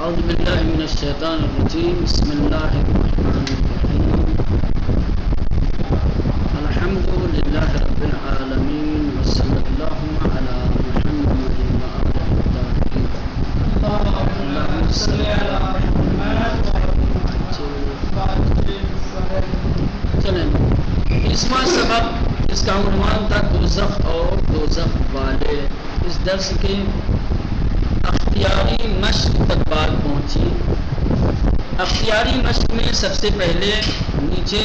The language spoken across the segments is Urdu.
اعوذ باللہ من الشیطان الرجیم بسم اللہ الرحمن الرحیم الحمد للہ رب العالمین وصلی اللہ علی محمد وآلہ الطاہرین اللہم صلی علی محمد. چلیں اسواں سبق اس کا عنوان تھا دوزخ اور دوزخ والے. اس درس کے اختیاری مشق تک بات پہنچی. اختیاری مشق میں سب سے پہلے نیچے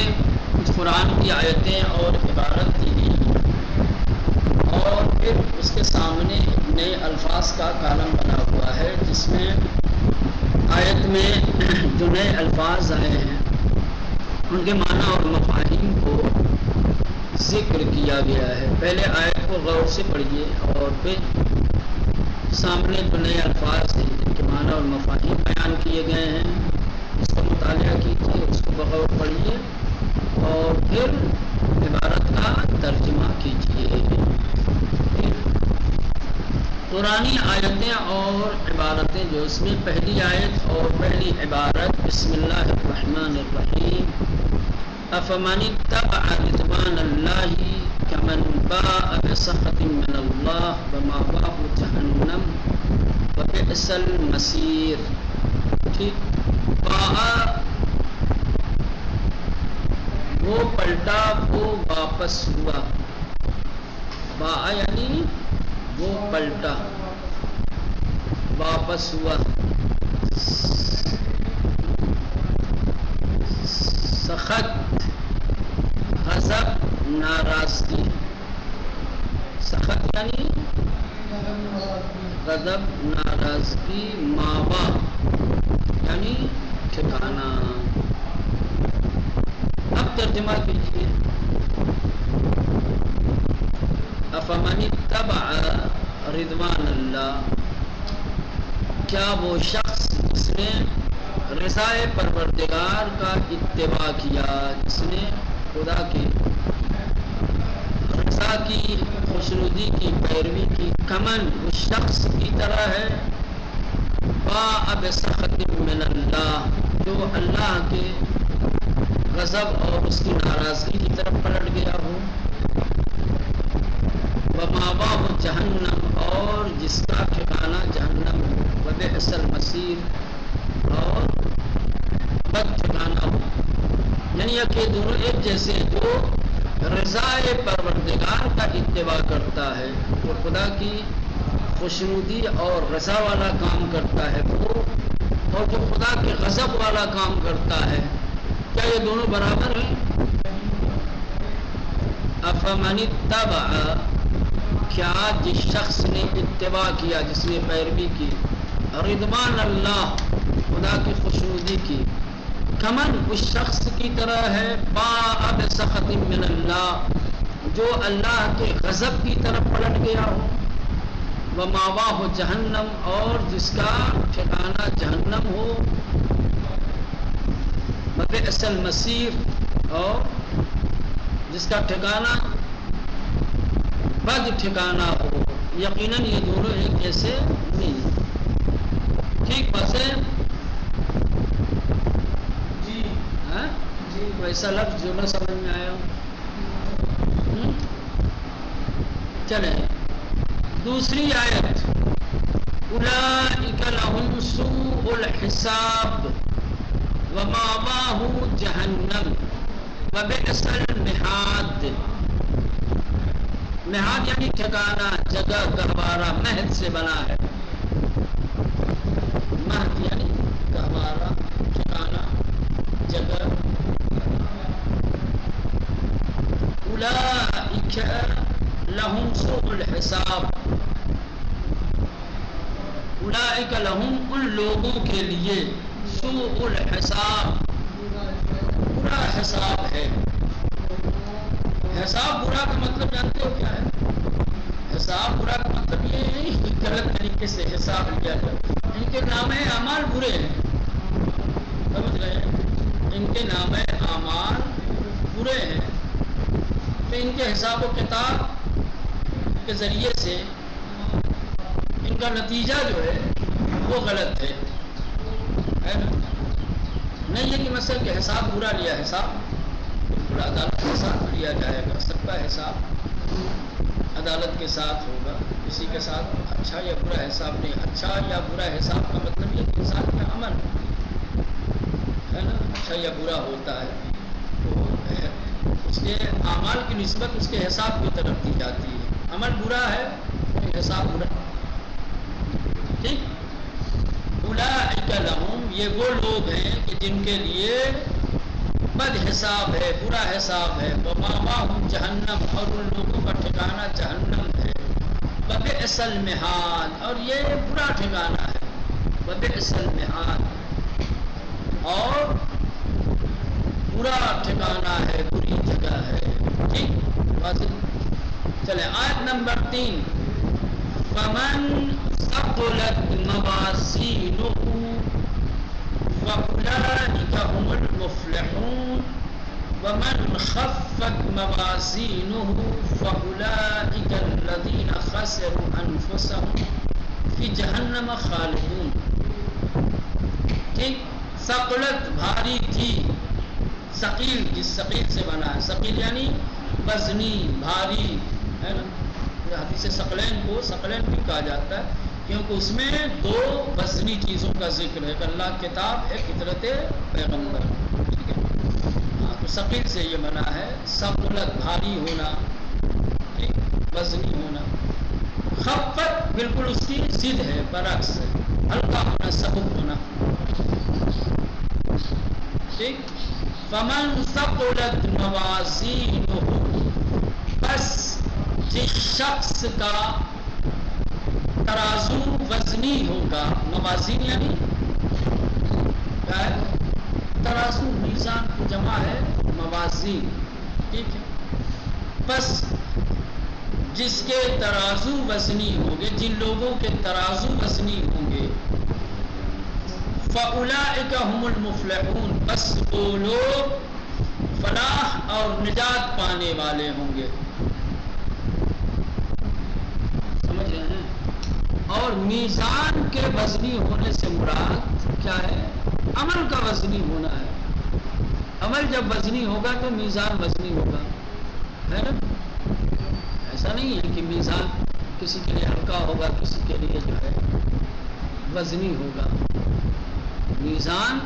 کچھ قرآن کی آیتیں اور عبارت دی گئی اور پھر اس کے سامنے نئے الفاظ کا کالم بنا ہوا ہے جس میں آیت میں جو نئے الفاظ آئے ہیں ان کے معنی اور مفاہیم کو ذکر کیا گیا ہے. پہلے آیت کو غور سے پڑھیے اور پھر سامنے جو نئے الفاظ ہیں جن کے معنی اور مفاہیم بیان کیے گئے ہیں اس کا مطالعہ کیجیے, اس کو بغور پڑھیے اور پھر عبارت کا ترجمہ کیجیے. قرآنی آیتیں اور عبارتیں جو اس میں پہلی آیت اور پہلی عبارت بسم اللہ الرحمن الرحیم افمن اتبع رضوان اللہ کمن باء بسخط من اللہ ومأواہ جہنم وبئس المصیر. ٹھیک, باء وہ پلٹا وہ واپس ہوا. باء یعنی وہ پلٹا واپس ہوا. سخط غضب ناراضگی. سخط یعنی غضب ناراضگی. ماوا یعنی ٹھکانہ. اب ترجمہ کیجیے. افمن اتبع رضوان اللہ, کیا وہ شخص جس نے رضائے پروردگار کا اتباع کیا, جس نے خدا کی رضا کی خوشنودی کی پیروی کی, کمن اس شخص کی طرح ہے باء بسخط من اللہ جو اللہ کے غضب اور اس کی ناراضگی کی طرف پلٹ گیا ہو. ومأواہ جہنم اور جس کا ٹھکانہ جہنم ہو. وبئس المصیر اور بد ٹھکانہ ہو. یعنی کہ دونوں ایک جیسے جو رضائے پروردگار کا اتباع کرتا ہے, جو خدا کی خوشنودی اور رضا والا کام کرتا ہے وہ, اور جو خدا کے غضب والا کام کرتا ہے, کیا یہ دونوں برابر ہیں؟ افمن اتبع, کیا جس شخص نے اتباع کیا, جس نے پیروی کی, رضوان اللہ خدا کی خوشنودی کی, کمن اس شخص کی طرح ہے باء بسخط من اللہ جو اللہ کے غضب کی طرف پلٹ گیا ہو. ومأواہ جہنم اور جس کا ٹھکانہ جہنم ہو. وبئس المصیر اور جس کا ٹھکانہ بد ٹھکانہ ہو. یقیناً یہ دونوں ایک جیسے نہیں. ٹھیک بس ہے جی, ویسا لفظ جو نہ سمجھ میں آیا ہو. چلیں دوسری آیت اولئک لهم سوء الحساب ومأواہ جہنم وبئس المہاد. مہاد یعنی ٹھکانہ, جگہ, گہوارہ. مہد سے بنا ہے. مہد یعنی گہوارہ, ٹھکانہ, جگہ. اولئک لهم سوء الحساب, اولئک لهم ان لوگوں کے لیے سوء الحساب برا حساب ہے. حساب برا کا مطلب جانتے ہو کیا ہے؟ حساب برا کا مطلب یہ ہے کہ غلط طریقے سے حساب لیا جائے. ان کے نام اعمال برے ہیں, سمجھ رہے ہیں, ان کے نام اعمال برے ہیں, تو ان کے حساب و کتاب کے ذریعے سے ان کا نتیجہ جو ہے وہ غلط ہے. نہیں ہے کہ مثلا کہ حساب برا لیا، حساب بالکل عدالت کے ساتھ لیا جائے گا، سب کا حساب عدالت کے ساتھ ہوگا، کسی کے ساتھ اچھا یا برا حساب نہیں۔ اچھا یا برا حساب کا مطلب یہ کہ انسان کا عمل ہے نا اچھا یا برا ہوتا ہے تو اس کے اعمال کی نسبت اس کے حساب کی طرف دی جاتی ہے۔ عمل برا ہے تو حساب برا، ٹھیک۔ اولئک لہم، یہ وہ لوگ ہیں کہ جن کے لیے بد حساب ہے، برا حساب ہے، ومأواہم جہنم، اور ان لوگوں کا ٹھکانہ جہنم ہے، وبئس المہاد، اور یہ برا ٹھکانہ ہے، وبئس المہاد، اور برا ٹھکانہ ہے، بری جگہ ہے، ٹھیک واضح۔ چلے آیت نمبر 3، فمن ثقلت موازینہ فأولئک هم المفلحون ومن خفت موازینہ فأولئک الذین خسروا انفسهم فی جہنم خالدون، ٹھیک۔ ثقلت بھاری تھی، ثقیل جس ثقیل سے بنا ہے، ثقیل یعنی وزنی بھاری ہے نا، حدیث ثقلین کو ثقلین بھی کہا جاتا ہے کیونکہ اس میں دو وزنی چیزوں کا ذکر ہے، اللہ کتاب ہے، فطرت پیغمبر، ٹھیک ہے۔ ہاں تو ثقیل سے یہ بنا ہے، ثقلت بھاری ہونا، ٹھیک، وزنی ہونا۔ خفت بالکل اس کی ضد ہے، برعکس ہے، ہلکا ہونا، سبک ہونا، ٹھیک۔ فمن ثقلت موازینہ، بس جس شخص کا ترازو وزنی ہوگا، موازین یعنی کیا ہے؟ ترازو، میزان کی جمع ہے موازین، ٹھیک ہے۔ بس جس کے ترازو وزنی ہوں گے، جن لوگوں کے ترازو وزنی ہوں گے، فَأُولَئِكَ هُمُ الْمُفْلِحُونَ، بس وہ لوگ فلاح اور نجات پانے والے ہوں گے، سمجھ رہے ہیں۔ اور میزان کے وزنی ہونے سے مراد کیا ہے؟ عمل کا وزنی ہونا ہے۔ عمل جب وزنی ہوگا تو میزان وزنی ہوگا، ہے نا۔ ایسا نہیں ہے کہ میزان کسی کے لیے ہلکا ہوگا، کسی کے لیے جو ہے وزنی ہوگا۔ میزان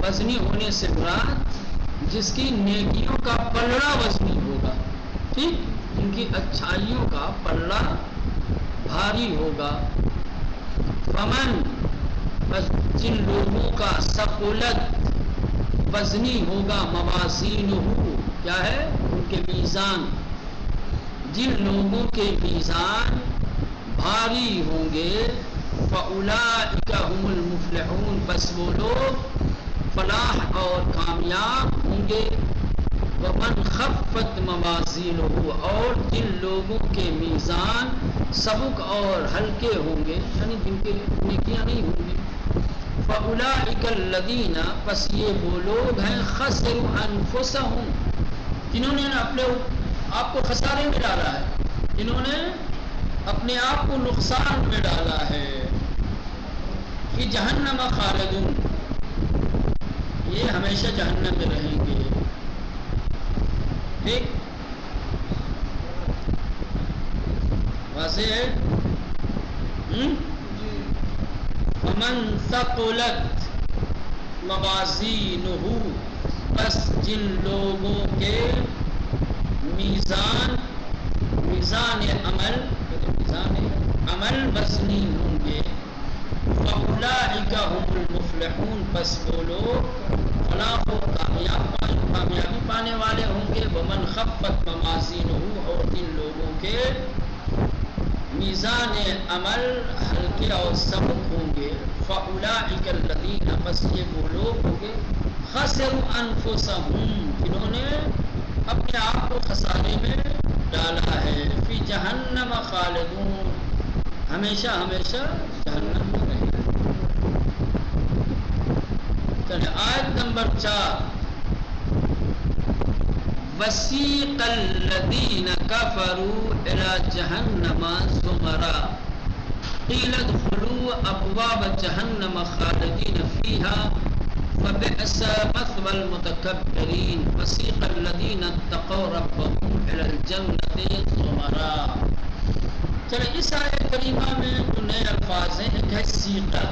وزنی ہونے سے مراد جس کی نیکیوں کا پلڑا وزنی ہوگا، ٹھیک، ان کی اچھائیوں کا پلڑا بھاری ہوگا۔ فمن، بس جن لوگوں کا ثقلت وزنی ہوگا، موازینہ کیا ہے؟ ان کے میزان، جن لوگوں کے میزان بھاری ہوں گے، فَأُولَئِكَ هُمُ الْمُفْلِحُونَ، بس وہ لوگ فلاح اور کامیاب ہوں گے۔ وَمَنْ خَفَّتْ مَوَازِينُهُ، اور جن لوگوں کے میزان سبک اور ہلکے ہوں گے، یعنی جن کے نیکیاں نہیں ہوں گی، فَأُولَئِكَ الَّذِينَ، پس یہ وہ لوگ ہیں، خَسِرُوا أَنفُسَهُمْ، جنہوں نے اپنے آپ کو خسارے میں ڈالا ہے، جنہوں نے اپنے آپ کو نقصان میں ڈالا ہے۔ فی جہنم خالدون، یہ ہمیشہ جہنم میں رہیں گے، ٹھیک، واضح ہے۔ فمن ثقلت موازینہ، بس جن لوگوں کے میزان عمل وزنی ہوں گے، فَأُولَئِكَ هُمُ الْمُفْلِحُونَ، بس وہ لوگ فلاح و کامیابی پانے والے ہوں گے۔ وَمَنْ خَفَّتْ مَوَازِينُهُ، اور جن لوگوں کے میزان عمل ہلکے اور سبک ہوں گے، فَأُولَئِكَ الَّذِينَ، بس یہ وہ لوگ ہوں گے، خَسِرُوا أَنفُسَهُمْ، جنہوں نے اپنے آپ کو خسارے میں ڈالا ہے۔ فی جہنم خالدون، ہمیشہ ہمیشہ جہنم میں رہیں گے۔ چلے آیت نمبر 4، وَسِيقَ الَّذِينَ كَفَرُوا إِلَى جَهَنَّمَ زُمَرًا قِيلَ ادْخُلُوا أَبْوَابَ جَهَنَّمَ خَالِدِينَ فِيهَا فبئس مثوى المتكبرین وسیق الذین اتقوا ربهم الی الجنة زمرا۔ چلے اس آیت کریمہ میں جو نئے الفاظ ہیں، ایک ہے سیقہ۔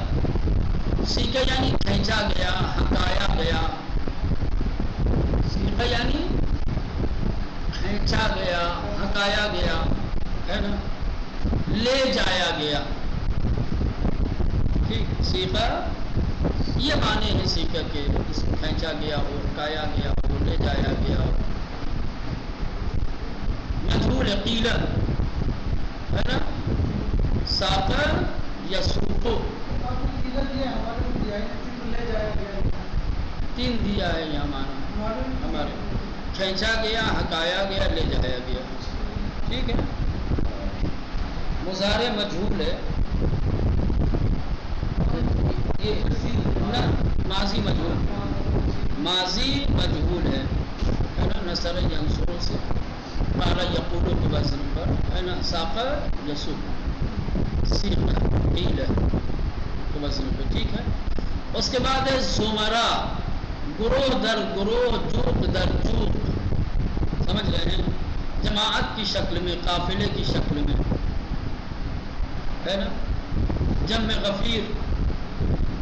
سیقہ یعنی کھینچا گیا، ہکایا گیا۔ سیقہ یعنی کھینچا گیا، ہکایا گیا، ہے نا، لے جایا گیا۔ ٹھیک، سیقہ یہ معنی ہے سیقہ کے، اس کو کھینچا گیا ہو، ہکایا گیا ہو، لے جایا گیا ہو۔ مجہول قیل ہے نا، ساقر یا سوقو، تین دیا ہے یہاں معنی ہمارے، کھینچا گیا، ہکایا گیا، لے جایا گیا۔ ٹھیک ہے، مضارع مجہول ہے، یہ ماضی مجہول، ماضی مجہول ہے نا، نصر ینصر سے، قال یقول کے وزن پر ہے نا، ساقر یسوق، سیقہ قیل کے وزن پر۔ ٹھیک ہے، اس کے بعد ہے زمرہ، گروہ در گروہ، جوق در جوق، سمجھ رہے ہیں، جماعت کی شکل میں، قافلے کی شکل میں، ہے نا، جمع غفیر۔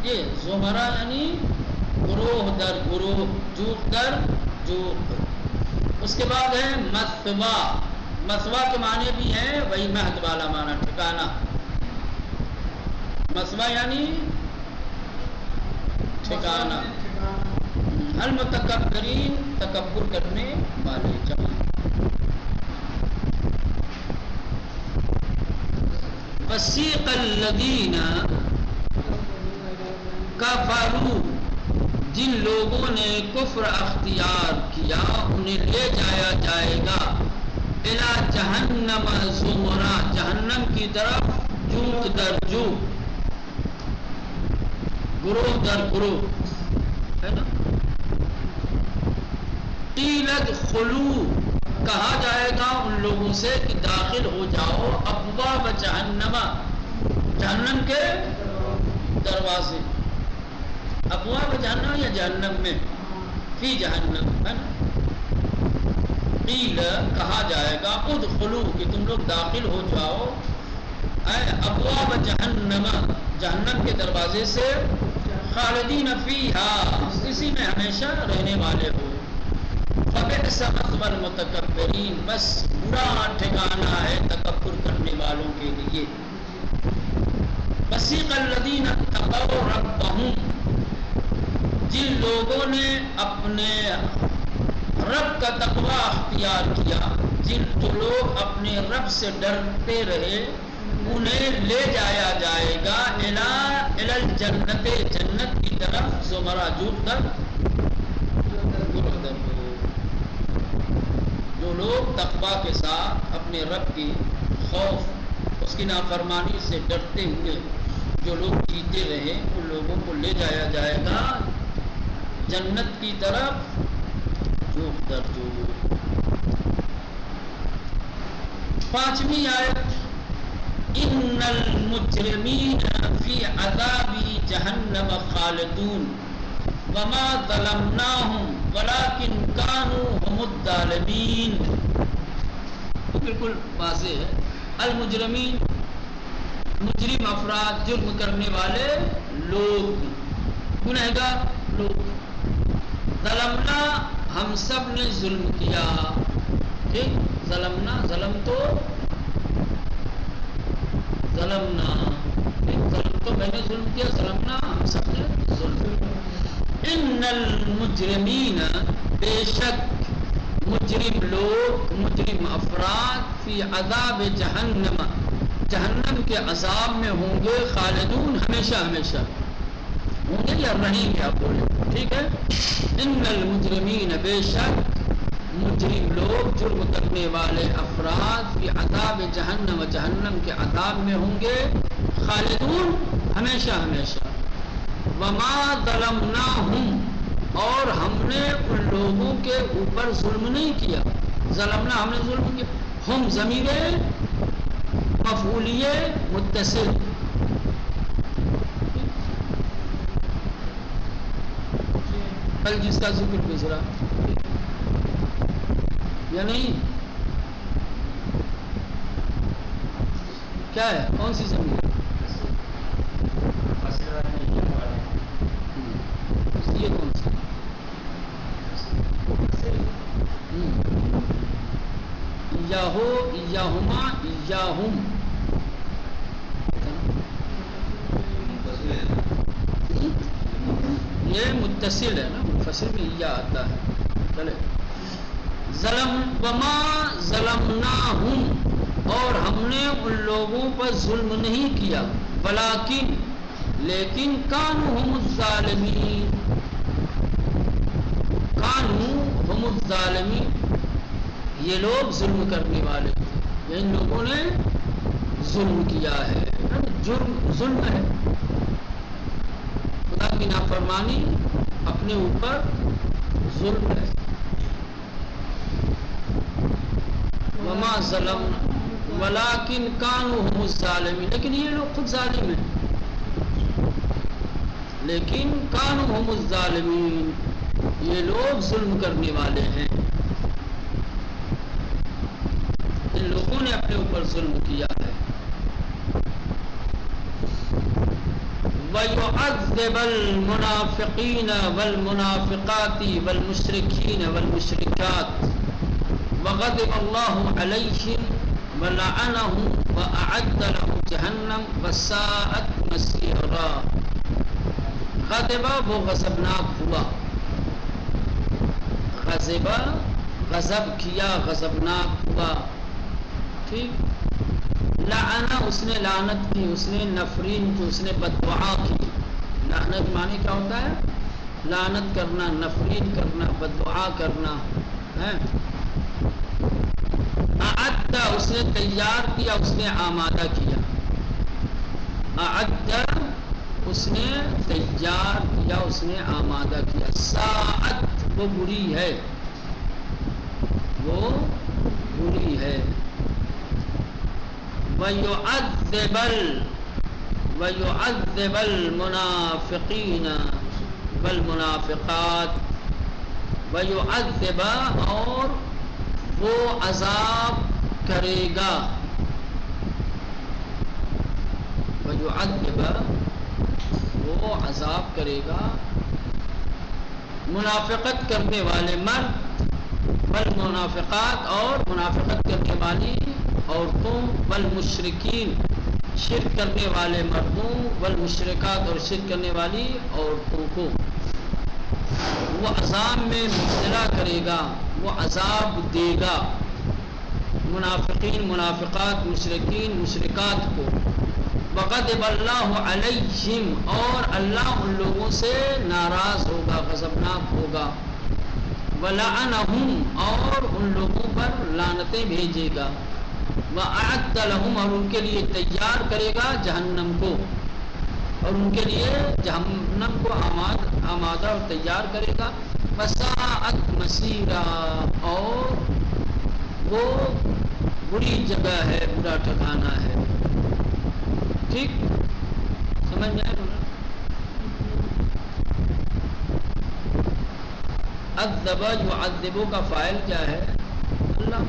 یہ زمرہ یعنی گروہ در گروہ، جوق در جوق۔ اس کے بعد ہے مثوا، مثوا کے معنی بھی ہیں وہی مہد والا معنی، ٹھکانہ۔ مثوا یعنی ٹھکانہ۔ المتکبرین، تکبر کرنے والے، جمع۔ وسیق الذین کفروا، جن لوگوں نے کفر اختیار کیا انہیں لے جایا جائے گا الی جہنم زمرا، جہنم کی طرف جوق در جوق، گروہ در گروہ، ہے نا۔ قیل ادخلوا، کہا جائے گا ان لوگوں سے کہ داخل ہو جاؤ ابواب جہنم، جہنم کے دروازے، ابواب جہنم یا جہنم میں، فی جہنم، ہے نا۔ قیل، کہا جائے گا، ادخلوا، کہ تم لوگ داخل ہو جاؤ، ابواب جہنم، جہنم کے دروازے سے، خالدین فیہا، اسی میں ہمیشہ رہنے والے ہو۔ فبئس مثوی المتکبرین، بس برا ٹھکانہ ہے تکبر کرنے والوں کے لیے۔ وسیق الذین اتقوا ربہم، جن لوگوں نے اپنے رب کا تقوی اختیار کیا، جن جو لوگ اپنے رب سے ڈرتے رہے، انہیں لے جایا جائے گا الی الجنت، جنت کی طرف، زمرہ جوق در گروہ در گروہ۔ جو لوگ تقوی کے ساتھ اپنے رب کی خوف، اس کی نافرمانی سے ڈرتے ہوئے جو لوگ جیتے رہے، ان لوگوں کو لے جایا جائے گا جنت کی طرف، جوق در جوق۔ پانچویں آیت، ان المجرمین فی عذاب جہنم خالدون وما ظلمناہم ولکن کانوا هم الظالمین۔ بالکل واضح ہے، المجرمین، مجرم افراد، جرم کرنے والے لوگ، گنہگار لوگ۔ ظلمنا، ہم سب نے ظلم کیا، ٹھیک، ظلمنا، ظلم تو ظلمنا، ظلم تو میں نے ظلم کیا، ظلمنا ہم سب نے ظلم کیا۔ ان المجرمین، بے شک مجرم لوگ، مجرم افراد، فی عذاب جہنم، جہنم کے عذاب میں ہوں گے، خالدون، ہمیشہ ہمیشہ ہوں گے یا رہیں گے، آپ بولے، ٹھیک ہے۔ ان المجرمین، بے شک مجرم لوگ، جرم کرنے والے افراد، فی عذاب جہنم، جہنم کے عذاب میں ہوں گے، خالدون، ہمیشہ ہمیشہ۔ وما ظلمناہم، اور ہم نے ان لوگوں کے اوپر ظلم نہیں کیا، ظلمنا ہم نے ظلم کیا، ہم ضمیر مفعولیہ متصل، کل جس کا ذکر گزرا یا نہیں؟ کیا ہے؟ کون سی زمین؟ یہ کون سی؟ یاہو یاہما یاہم، یہ متصل ہے نا، منفصل میں یا آتا ہے. چلے ظلم وما ظلمناہم، اور ہم نے ان لوگوں پر ظلم نہیں کیا، ولیکن لیکن کانوا ہم الظالمین، کانوا ہم الظالمین، یہ لوگ ظلم کرنے والے تھے، ان لوگوں نے ظلم کیا ہے. جرم ظلم ہے، خدا کی نافرمانی اپنے اوپر ظلم ہے. وما ظلم ولکن کانوا ہم الظالمین، لیکن یہ لوگ خود ظالم ہیں، لیکن کانوا ہم الظالمین، یہ لوگ ظلم کرنے والے ہیں. ان لوگوں نے اپنے اوپر ظلم کیا ہے. وَيُعَذِّبَ الْمُنَافِقِينَ وَالْمُنَافِقَاتِ وَالْمُشْرِكِينَ وَالْمُشْرِكَاتِ وَغَضِبَ اللَّهُ عَلَيْهِمْ وَلَعَنَهُمْ وَأَعَدَّ لَهُمْ جَهَنَّمَ وَسَاءَتْ مَصِيرًا. غضب وہ غضبناک ہوا، غضب غضب کیا، غضبناک ہوا. ٹھیک. لعنہ اس نے لعنت کی، اس نے نفرین کی، اس نے بددعا کی. لعنت معنی کیا ہوتا ہے؟ لعنت کرنا، نفرین کرنا، بددعا کرنا ہے. اعد اس نے تیار کیا، اس نے آمادہ کیا. اعد اس نے تیار کیا، اس نے آمادہ کیا. ساعت وہ بری ہے، وہ بری ہے. وَيُعَذِّبَ الْمُنَافِقِينَ وَالْمُنَافِقَاتِ، وَيُعَذِّبَ اور وہ عذاب کرے گا، وَيُعَذِّبَ وہ عذاب کرے گا منافقت کرنے والے مرد، والمنافقات اور منافقت کرنے والی عورتوں، والمشرکین شرک کرنے والے مردوں، والمشرکات اور شرک کرنے والی عورتوں کو وہ عذاب میں مبتلا کرے گا، وہ عذاب دے گا. منافقین، منافقات، مشرکین، مشرکات کو. وغضب اللہ علیہم اور اللہ ان لوگوں سے ناراض ہوگا، غضبناک ہوگا. ولعنہم اور ان لوگوں پر لعنتیں بھیجے گا. وَأَعَدَّ لَهُمْ اور ان کے لیے تیار کرے گا جہنم کو، اور ان کے لیے جہنم کو آمادہ اور تیار کرے گا. وَسَاءَتْ مَصِيرًا اور وہ بری جگہ ہے، برا ٹھکانہ ہے. ٹھیک سمجھ میں آئے نا؟ عذب یعذب کا فاعل کیا ہے؟ اللہ.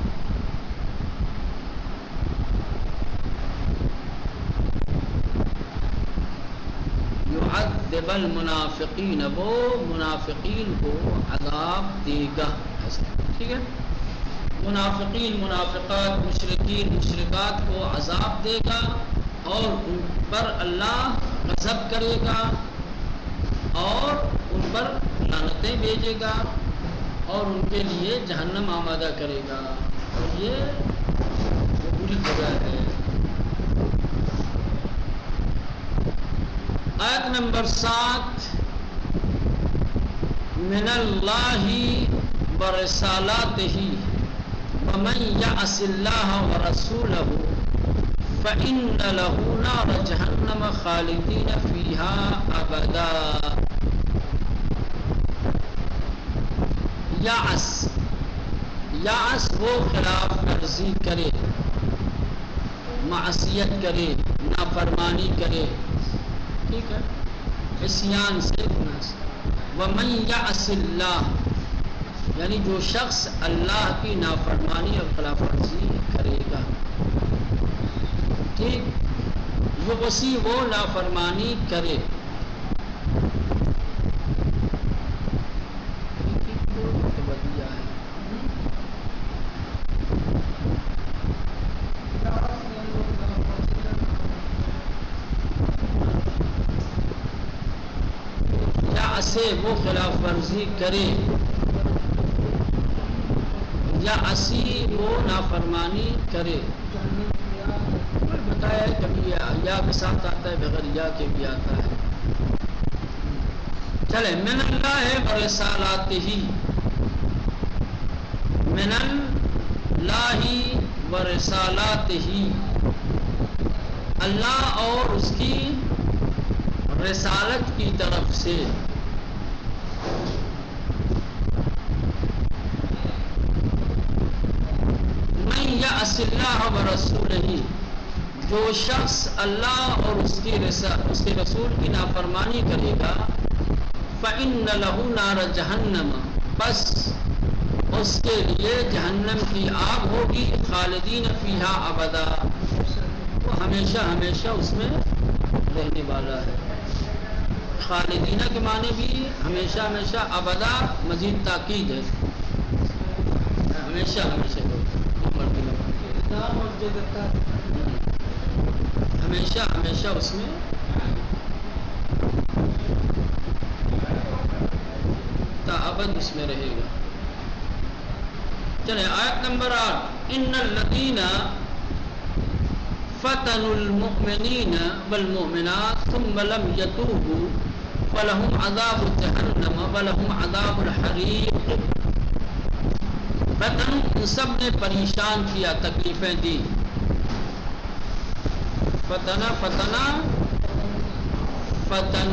یعذب المنافقین، وہ منافقین کو عذاب دے گا. ٹھیک ہے. منافقین، منافقات، مشرکین، مشرکات کو عذاب دے گا اور ان پر اللہ غضب کرے گا اور ان پر لعنتیں بھیجے گا اور ان کے لیے جہنم آمادہ کرے گا. اور یہ بری جگہ ہے. آیت نمبر 7 من اللہ ورسالاتہ ومن یعص اللہ ورسولہ فإن له نار جہنم خالدین فیہا ابدا. یعص وہ خلاف ورزی کرے، معصیت کرے، نافرمانی کرے. ٹھیک ہے. عصیان سے گناہ سے. وَمَن يَعْصِ اللَّهَ یعنی جو شخص اللہ کی نافرمانی اور خلاف ورزی کرے گا، ٹھیک، وہ وسیع وہ نافرمانی کرے، سے وہ خلاف ورزی کرے، یا اسی وہ نافرمانی کرے، بتایا ہے کبھی یا کے ساتھ آتا ہے، بغیر یا کے بھی آتا ہے۔ چلے، من اللہ و رسالاتہ، من اللہ و رسالاتہ، اللہ اور اس کی رسالت کی طرف سے، یعص اللہ و رسولہ، جو شخص اللہ اور اس کے رسول کی نافرمانی کرے گا، فإن لہ نار جہنم، بس اس کے لیے جہنم کی آگ ہوگی، خالدین فیہا ابدا، وہ ہمیشہ ہمیشہ اس میں رہنے والا ہے۔ خالدینہ کے معنی بھی ہمیشہ ہمیشہ، ابدا مزید تاکید ہے، ہمیشہ ہمیشہ ہمیشہ ہمیشہ اس میں تابد اس میں رہے گا۔ چلے آیت نمبر 8، ان الذین فتنوا المؤمنین والمؤمنات ثم لم یتوبوا فلہم عذاب جہنم ولہم عذاب الحریق۔ فتن، ان سب نے پریشان کیا، تکلیفیں دی، فتنہ فتن،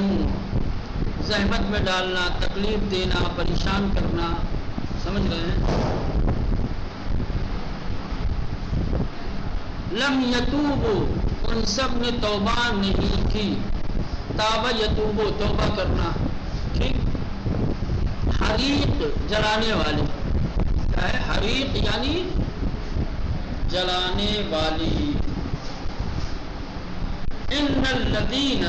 زحمت میں ڈالنا، تکلیف دینا، پریشان کرنا، سمجھ رہے ہیں؟ لم یتوبوا، ان سب نے توبہ نہیں کی، تاب یتوبو، توبہ کرنا، ٹھیک۔ حریق، جلانے والے، کیا ہے حریق؟ یعنی جلانے والی۔ ان الذین،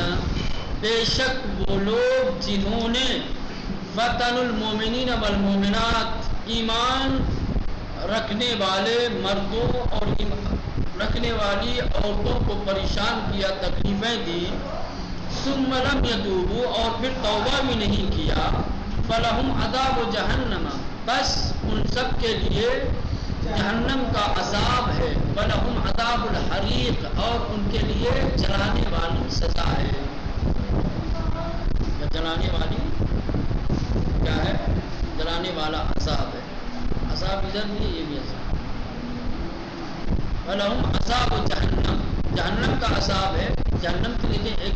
بے شک وہ لوگ جنہوں نے، فتن المومنین والمومنات، ایمان رکھنے والے مردوں اور رکھنے والی عورتوں کو پریشان کیا، تکلیفیں دی، ثم لم یتوبوا، اور پھر توبہ بھی نہیں کیا، فلہم عذاب جہنم، بس ان سب کے لیے جہنم کا عذاب ہے، وَلَهُمْ عَذَابُ الْحَرِيقِ، اور ان کے لیے جلانے والی سزا ہے۔ جلانے والی کیا ہے؟ جلانے والا عذاب ہے، عذاب ادھر بھی، یہ بھی عذاب۔ وَلَهُمْ عَذَابُ جہنم، جہنم کا عذاب ہے۔ جہنم کے لیے ایک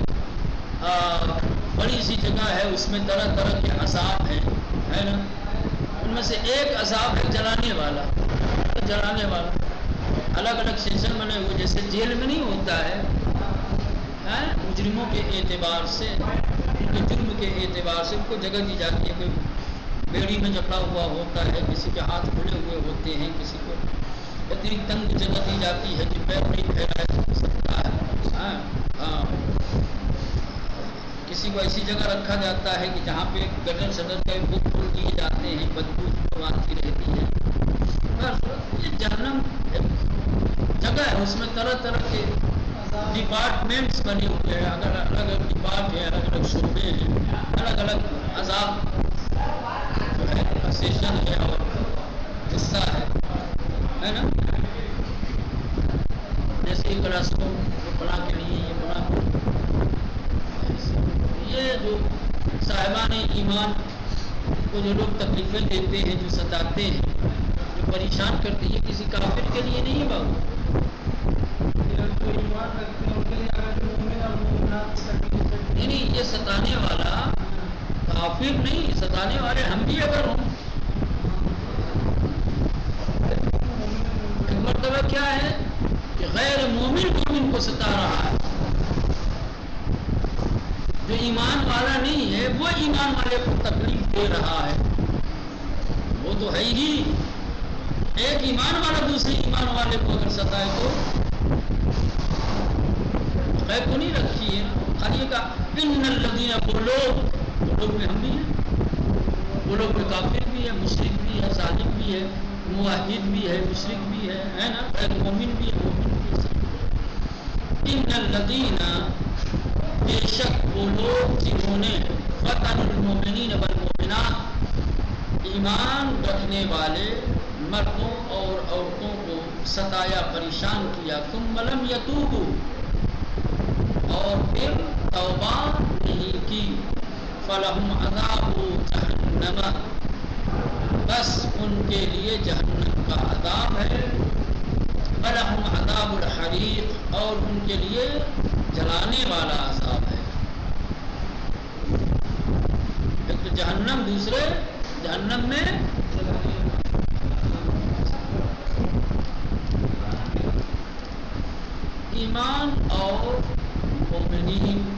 بڑی سی جگہ ہے، اس میں طرح طرح کے عذاب ہیں، ہے نا؟ ان میں سے ایک عذاب ہے جلانے والا، جلانے والا۔ الگ الگ سیشن بنے ہوئے، جیسے جیل میں نہیں ہوتا ہے، مجرموں کے اعتبار سے، ان کے جرم کے اعتبار سے ان کو جگہ دی جاتی ہے، کوئی بیڑی میں جکڑا ہوا ہوتا ہے، کسی کے ہاتھ کھلے ہوئے ہوتے ہیں، کسی کو اتنی تنگ جگہ دی جاتی ہے کہ پیر نہیں پھیلا سکتا ہے، ہاں، کسی کو ایسی جگہ رکھا جاتا ہے کہ جہاں پہ گدر صدر کے بت کھول دیے جاتے ہیں، بدبو آتی رہتی ہے۔ یہ جہنم جگہ ہے، اس میں طرح طرح کے ڈپارٹمنٹس بنے ہوئے ہیں، الگ الگ ڈپارٹ ہیں، الگ الگ شعبے ہیں، الگ الگ عذاب جو ہے سیشن ہے اور حصہ ہے نا؟ جیسے کلاس کو بنا کے لیے یہ بنا، یہ جو صاحبان ایمان کو جو لوگ تکلیفیں دیتے ہیں، جو ستاتے ہیں، جو پریشان کرتے ہیں، یہ کسی کافر کے لیے نہیں ہے بابو۔ نہیں، یہ ستانے والا کافر نہیں، ستانے والے ہم بھی اگر ہوں۔ ایک مرتبہ کیا ہے کہ غیر مومن مومن کو ستا رہا ہے، جو ایمان والا نہیں ہے وہ ایمان والے کو تکلیف دے رہا ہے، وہ تو ہے ہی۔ ایک ایمان والا دوسرے ایمان والے کو اگر ستائے تو غیر کو نہیں رکھی ہے، خالی کا ان الذین، وہ لوگ میں ہم بھی ہیں، وہ لوگ میں کافر بھی ہے، مشرک بھی ہے، ظالم بھی ہے، موحد بھی ہے، مشرک بھی ہے نا، غیر مومن بھی ہے، مومن بھی ہے۔ ان الذین، بے شک وہ لوگ جنہوں نے فتنوا المؤمنین والمؤمنات، ایمان رکھنے والے مردوں اور عورتوں کو ستایا، پریشان کیا، ثم لم یتوبوا، اور پھر توبہ نہیں کی، فلہم عذاب جہنم، بس ان کے لیے جہنم کا عذاب ہے، ولہم عذاب الحریق، اور ان کے لیے جلانے والا عذاب ہے۔ ایک تو جہنم، دوسرے جہنم میں ایمان اور مومنین